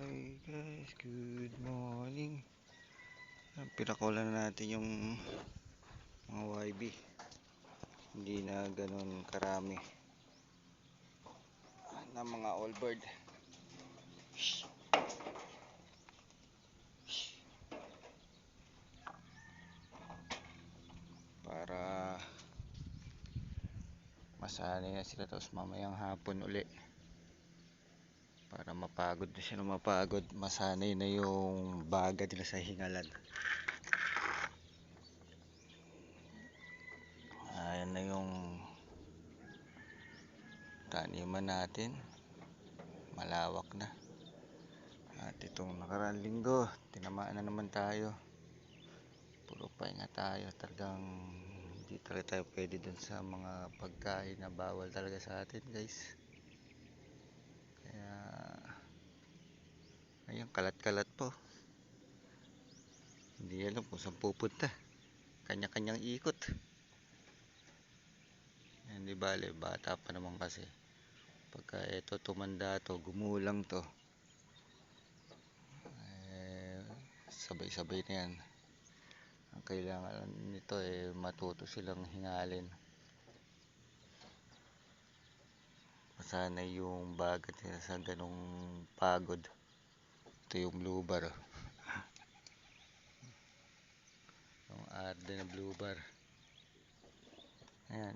Hi guys, good morning. Pinakulan na natin yung mga YB. Hindi na ganun karami na mga all bird. Para masanay na sila, tapos mamayang hapon uli. Para mapagod na sila, mapagod. Masanay na yung baga nila sa hingalan. Ayan na yung taniman natin. Malawak na. At itong nakaraang linggo, tinamaan na naman tayo. Puro pahinga tayo. Talagang hindi talaga tayo pwede dun sa mga pagkain na bawal talaga sa atin, guys. Kaya ayun, kalat-kalat po. Hindi alam kung saan pupunta. Kanya-kanyang ikot. Hindi bale, bata pa naman kasi. Pagka ito tumanda to, gumulang to, sabay-sabay na yan. Ang kailangan nito matuto silang hingalin. Masanay yung bagat nila sa ganong pagod. Ito yung blue bar. Yung arde na blue bar. Ayan,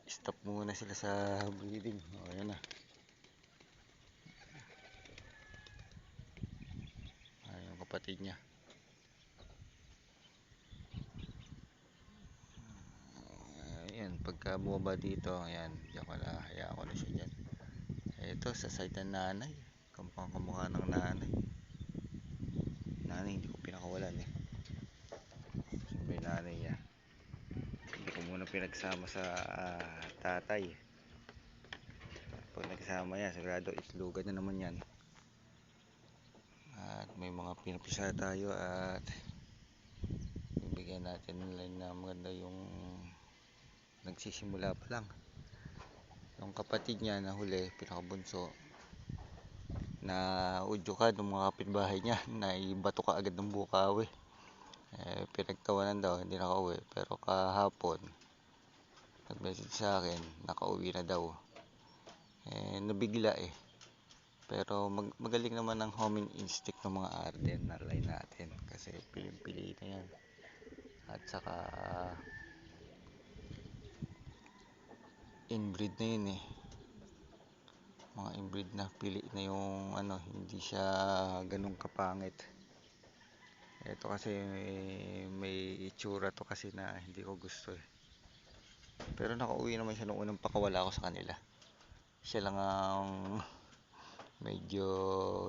stop muna sila sa breeding. O, ayan na. Ayan yung kapatid niya. Ayan, pagka bumaba dito, ayan, diyan ko na, hayaan ko na siya dyan. Ito, sa side ng nanay. Kamukhang kamukha ng nanay. Nanay, hindi ko pinakawalan eh. May nanay niya. Hindi ko muna pinagsama sa tatay. Pag nagsama yan, sigurado itlogan na naman yan. At may mga pinapisa tayo at bibigyan natin nila na maganda yung nagsisimula pa lang. Yung kapatid niya na huli, pinakabunso, na udyukan ng mga kapitbahay niya, na ibato ka agad ng bukawi. Pinagtawanan daw, hindi nakauwi. Pero kahapon, nag-message sa akin, nakauwi na daw. Nabigla eh. Pero magaling naman ang homing instinct ng mga Arden na line natin. Kasi piling-pili na yan. At saka inbreed na yun eh. Mga inbreed na, pili na yung ano, hindi siya ganun kapangit. Ito kasi may itsura to kasi na hindi ko gusto eh. Pero nakauwi naman siya nung unang pakawala ko sa kanila. Siya lang ang medyo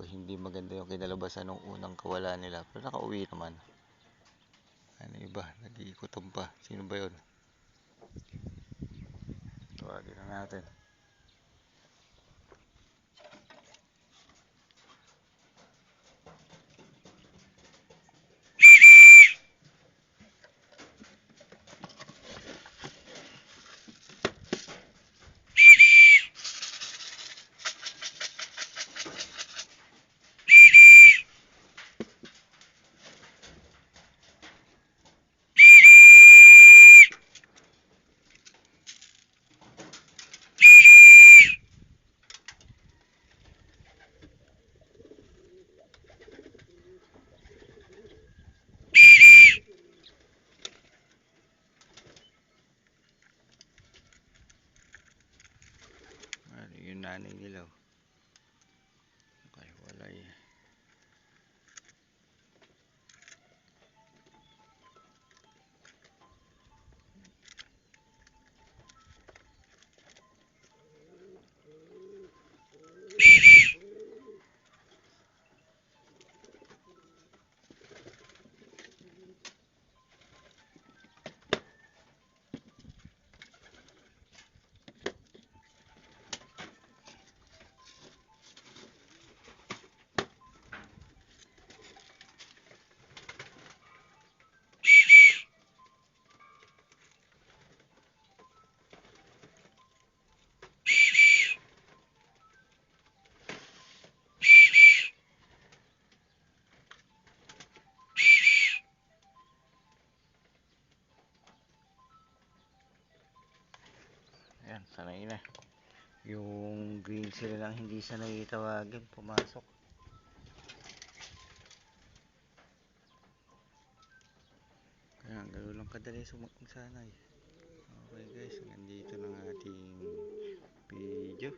hindi maganda yung kinalabasan nung unang kawala nila. Pero nakauwi naman. Ano iba, nag-iikutan pa. Sino ba yun? Tawagin na natin. Ano yung nanay nila? Okay, wala eh. Ayan, sanay na. Yung green sila lang hindi sanay tawagin, pumasok. Kaya gano'n lang kadali sanay. Okay guys, nandito ng ating video.